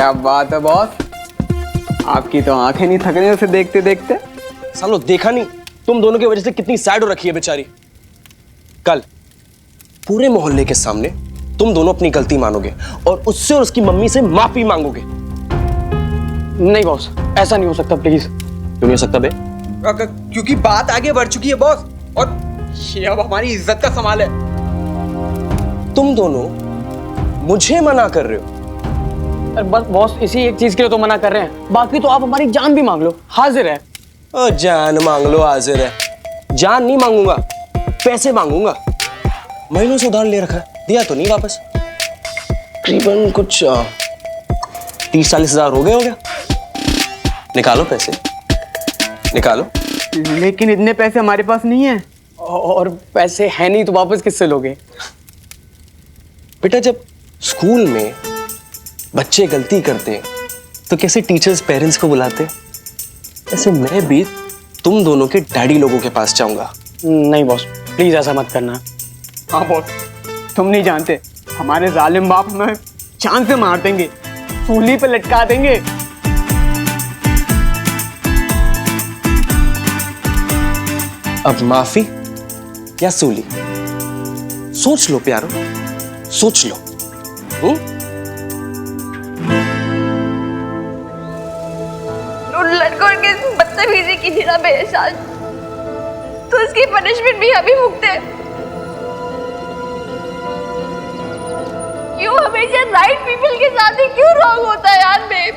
क्या बात है बॉस, आपकी तो आंखें नहीं थक रही उसे देखते देखते। सालो देखा नहीं तुम दोनों की वजह से कितनी सैड हो रखी है बेचारी। कल पूरे मोहल्ले के सामने तुम दोनों अपनी गलती मानोगे और उससे और उसकी मम्मी से माफी मांगोगे। नहीं बॉस, ऐसा नहीं हो सकता, प्लीज। क्यों नहीं हो सकता बे? क्योंकि बात आगे बढ़ चुकी है बॉस, और ये अब हमारी इज्जत का सवाल है। तुम दोनों मुझे मना कर रहे हो? अरे बस बॉस, इसी एक चीज के लिए तो मना कर रहे हैं, बाकी तो आप हमारी जान भी मांग लो, हाजिर है। ओ जान मांग लो, हाजिर है। जान नहीं मांगूंगा, पैसे मांगूंगा। महीनों से उधार ले रखा है, दिया तो नहीं वापस। तकरीबन कुछ 30-40 हजार हो गया। निकालो पैसे, निकालो। लेकिन इतने पैसे हमारे पास नहीं है, और पैसे हैं नहीं तो वापस किससे लोगे? बेटा जब स्कूल में बच्चे गलती करते हैं तो कैसे टीचर्स पेरेंट्स को बुलाते हैं, ऐसे मैं भी तुम दोनों के डैडी लोगों के पास जाऊंगा। नहीं बॉस, प्लीज ऐसा मत करना। हाँ बॉस, तुम नहीं जानते, हमारे जालिम बाप हमें जान से मार देंगे, सूली पे लटका देंगे। अब माफी या सूली, सोच लो प्यारो, सोच लो। लड़कों के बदतमीजी की थी ना बेहसान, तो उसकी पनिशमेंट भी अभी भुगते। क्यों हमेशा राइट पीपल के साथ ही क्यों रॉन्ग होता है यार बेब?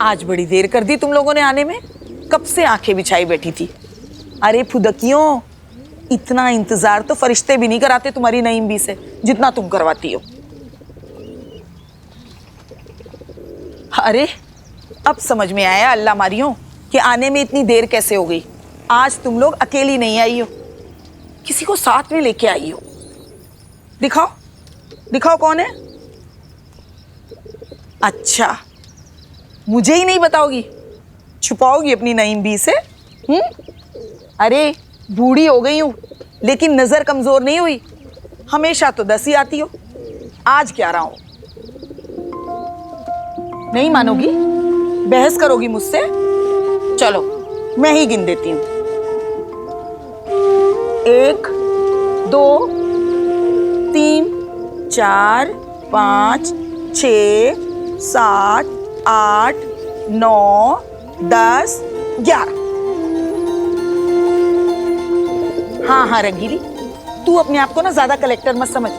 आज बड़ी देर कर दी तुम लोगों ने आने में, कब से आंखें बिछाई बैठी थी। अरे फुदकियों, इतना इंतजार तो फरिश्ते भी नहीं कराते तुम्हारी नईम बी से जितना तुम करवाती हो। अरे अब समझ में आया अल्लाह मारियों कि आने में इतनी देर कैसे हो गई। आज तुम लोग अकेली नहीं आई हो, किसी को साथ में लेके आई हो। दिखाओ दिखाओ कौन है। अच्छा, मुझे ही नहीं बताओगी, छुपाओगी अपनी नईम बी से? अरे बूढ़ी हो गई हूं लेकिन नजर कमजोर नहीं हुई। हमेशा तो 10 ही आती हो, आज 11 हो। नहीं मानोगी? बहस करोगी मुझसे? चलो मैं ही गिन देती हूं। 1 2 3 4 5 6 7 8 9 10 11। हाँ रंगीली, तू अपने आप को ना ज्यादा कलेक्टर मत समझ।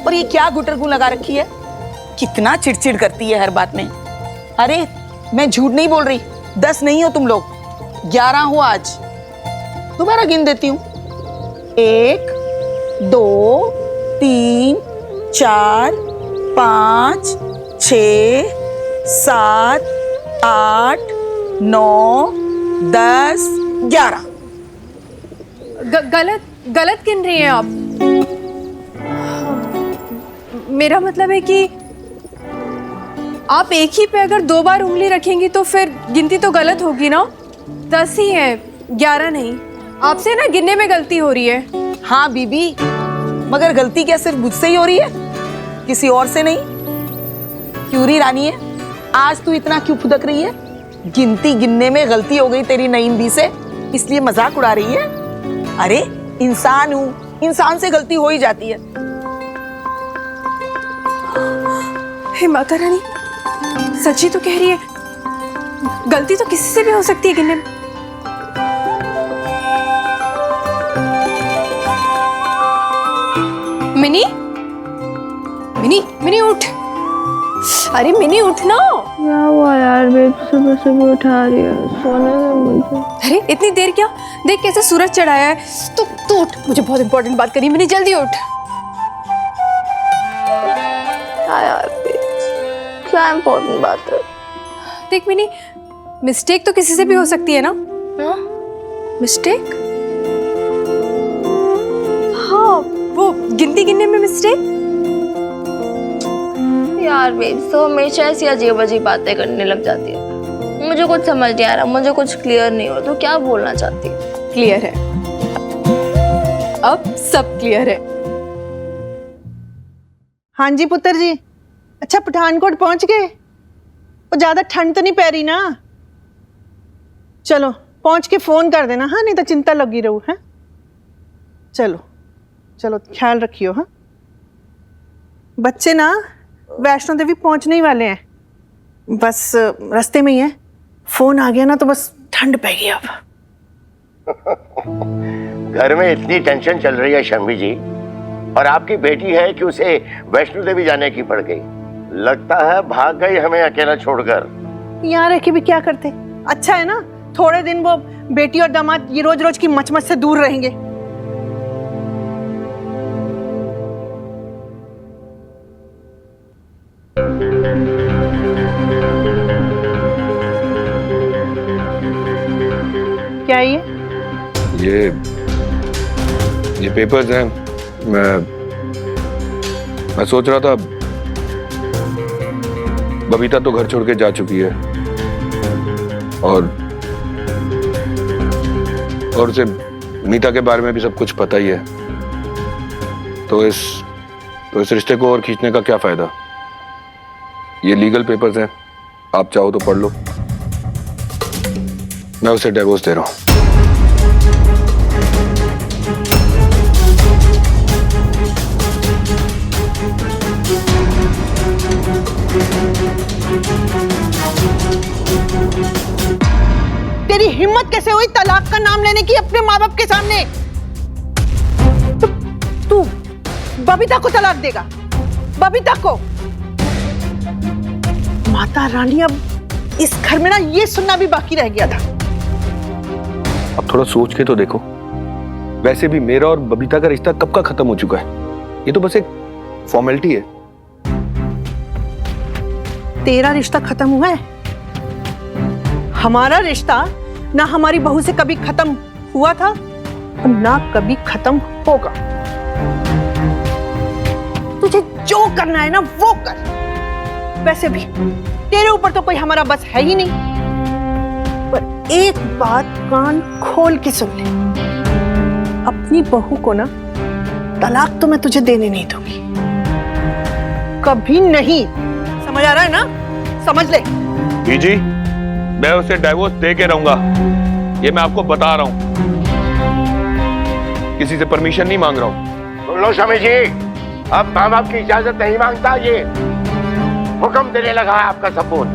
और ये क्या गुटरगू लगा रखी है, कितना चिड़चिड़ करती है हर बात में। अरे मैं झूठ नहीं बोल रही, 10 नहीं हो तुम लोग, 11 हो आज। दोबारा गिन देती हूँ। 1 2 3 4 5 6 7 8 9 10 11। गलत गिन रही हैं आप। मेरा मतलब है कि आप एक ही पे अगर 2 बार उंगली रखेंगी तो फिर गिनती तो गलत होगी ना। 10 ही है, 11 नहीं। आपसे ना गिनने में गलती हो रही है। हाँ बीबी, मगर गलती क्या सिर्फ मुझसे ही हो रही है, किसी और से नहीं? क्यों री रानी है, आज तू इतना क्यों फुदक रही है? गिनती गिनने में गलती हो गई तेरी नईम बी से, इसलिए मजाक उड़ा रही है? अरे इंसान हूं, इंसान से गलती हो ही जाती है। हे माता रानी, सच्ची तो कह रही है, गलती तो किसी से भी हो सकती है गिनने में। मिनी मिनी मिनी उठ, अरे मिनी उठ ना। क्या हुआ यार, बेब सुबह सुबह उठा रही है, सोने दे मुझे। अरे इतनी देर क्या, देख कैसे सूरज चढ़ाया है। तू उठ, मुझे बहुत इंपॉर्टेंट बात करनी है। मिनी जल्दी उठ। यार क्या इम्पोर्टेंट बात है? देख मिनी, मिस्टेक तो किसी से भी हो सकती है ना। हाँ? मिस्टेक? हाँ, वो गिनती गिनने में मिस्टेक। यार बेब तो हमेशा ऐसी अजीब अजीब बातें करने लग जाती है, मुझे कुछ समझ नहीं आ रहा, मुझे कुछ क्लियर नहीं हो। तो क्या बोलना चाहती है? क्लियर है, अब सब क्लियर है। हाँ जी पुत्र जी, अच्छा पठानकोट पहुंच गए? और ज्यादा ठंड तो नहीं पै रही ना? चलो पहुंच के फोन कर देना, हाँ, नहीं तो चिंता लगी रहू है। चलो चलो ख्याल रखियो। हाँ, बच्चे ना वैष्णो देवी पहुंचने ही वाले हैं, बस रास्ते में ही है। फोन आ गया ना तो बस ठंड पै गई अब। घर में इतनी टेंशन चल रही है शम्मी जी, और आपकी बेटी है कि उसे वैष्णो देवी जाने की पड़ गई। लगता है भाग गई हमें अकेला छोड़कर। यहाँ रह के भी क्या करते, अच्छा है ना, थोड़े दिन वो बेटी और दामाद ये रोज रोज की मचमच से दूर रहेंगे। क्या ये पेपर्स हैं। मैं सोच रहा था बबीता तो घर छोड़ के जा चुकी है और उसे मीता के बारे में भी सब कुछ पता ही है, तो इस रिश्ते को और खींचने का क्या फायदा। ये लीगल पेपर्स हैं, आप चाहो तो पढ़ लो। मैं उसे डिवोर्स दे रहा हूं। तेरी हिम्मत कैसे हुई तलाक का नाम लेने की अपने माँ बाप के सामने? तू बबीता को तलाक देगा? बबीता को? माता रानी, अब इस घर में ना ये सुनना भी बाकी रह गया था। अब थोड़ा सोच के तो देखो, वैसे भी मेरा और बबीता का रिश्ता कब का खत्म हो चुका है। ये तो बस एक फॉर्मेलिटी है। तेरा रिश्ता खत्म हुआ है? हमारा रिश्ता ना हमारी बहू से कभी खत्म हुआ था और ना कभी खत्म होगा। तुझे जो करना है ना वो कर। वैसे भी तेरे ऊपर तो कोई हमारा बस है ही नहीं। पर एक बात कान खोल के सुन ले, अपनी बहू को ना तलाक तो मैं तुझे देने नहीं दूंगी, कभी नहीं। समझ आ रहा है ना? समझ ले। जी, मैं उसे डिवोर्स दे के रहूंगा, ये मैं आपको बता रहा हूं। किसी से परमिशन नहीं मांग रहा हूं। सुन लो शम्मी जी, अब माँ बाप की इजाजत नहीं मांगता, ये हुक्म देने लगा है आपका सपूत।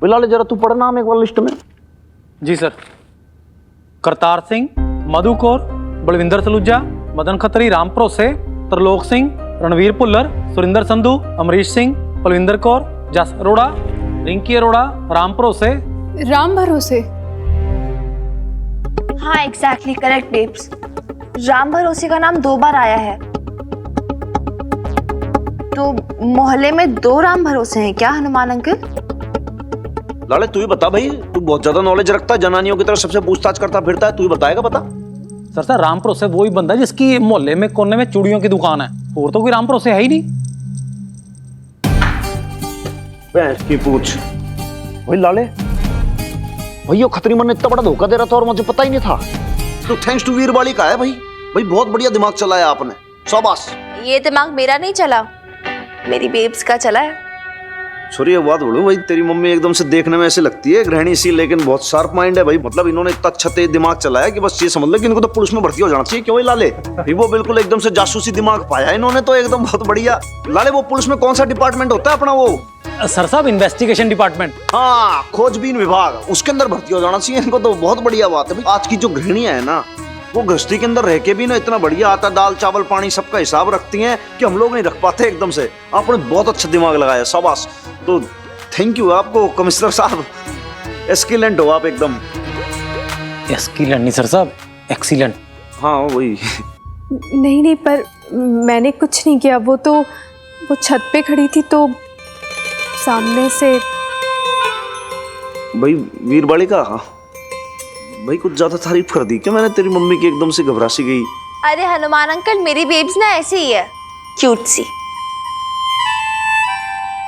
बिलाल जरा तू पढ़ नाम एक बार लिस्ट में। जी सर। करतार सिंह, मधु कौर, बलविंदर सलूजा, मदन खत्री, राम भरोसे, त्रिलोक सिंह, रणवीर भुल्लर, सुरिंदर संधू, अमरीश सिंह, बलविंदर कौर, जस अरोड़ा, रिंकी अरोड़ा, राम भरोसे। राम भरोसे? हाँ एग्जैक्टली करेक्ट बेब्स। राम भरोसे का नाम 2 बार आया है। तो मोहल्ले में 2 राम भरोसे हैं क्या हनुमान अंकल? लाले तू ही बता भाई, तू बहुत ज्यादा नॉलेज रखता है, जनानियों की तरफ सबसे पूछताछ करता फिरता है, तू ही बताएगा। बता सर राम भरोसे वही बंदा जिसकी मोहल्ले में कोने में चूड़ियों की दुकान है, और तो कोई राम भरोसे है ही नहीं। भैंस की पूछ। भाई लाले भैया खत्री मन ने इतना बड़ा धोखा दे रहा था और मुझे पता ही नहीं था। तो थैंक्स टू वीरबाली का है भाई। भाई बहुत बढ़िया दिमाग चलाया आपने, शाबाश। ये दिमाग मेरा नहीं चला, मेरी बेब्स का चला है। सॉरी एक बात बोलूं भाई, तेरी मम्मी एकदम से देखने में ऐसे लगती है गृहिणी सी, लेकिन बहुत शार्प माइंड है भाई। मतलब इन्होंने इतना अच्छा तेज दिमाग चलाया कि बस ये समझ लो कि इनको तो पुलिस में भर्ती हो जाना चाहिए। क्यों लाले? वो बिल्कुल एकदम से जासूसी दिमाग पाया इन्होंने तो एकदम बहुत बढ़िया। लाले वो पुलिस में कौन सा डिपार्टमेंट होता है अपना? वो सर साहब इन्वेस्टिगेशन डिपार्टमेंट। हाँ खोजबीन विभाग, उसके अंदर भर्ती हो जाना चाहिए इनको तो। बहुत बढ़िया बात है भाई। आज की जो गृहिणियां है ना, वो गृहस्थी के अंदर रह के भी ना इतना बढ़िया आटा दाल चावल पानी सबका हिसाब रखती हैं कि हम लोग नहीं रख पाते एकदम से। आपने बहुत अच्छा दिमाग लगाया, शाबाश। तो थैंक यू आपको कमिश्नर साहब, एक्सीलेंट हो आप एकदम। एक्सीलेंट नहीं सर साहब, एक्सीलेंट। हाँ वही। नहीं पर मैंने कुछ नहीं किया। वो छत पे खड़ी थी तो सामने से। भाई वीरबाली का भाई कुछ ज्यादा तारीफ कर दी क्या मैंने तेरी मम्मी की? एकदम से घबरा सी गई। अरे हनुमान अंकल मेरी बेब्स ना ऐसे ही है, क्यूट सी।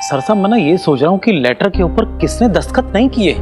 सर साहब मैं ना ये सोच रहा हूँ कि लेटर के ऊपर किसने दस्तखत नहीं किए।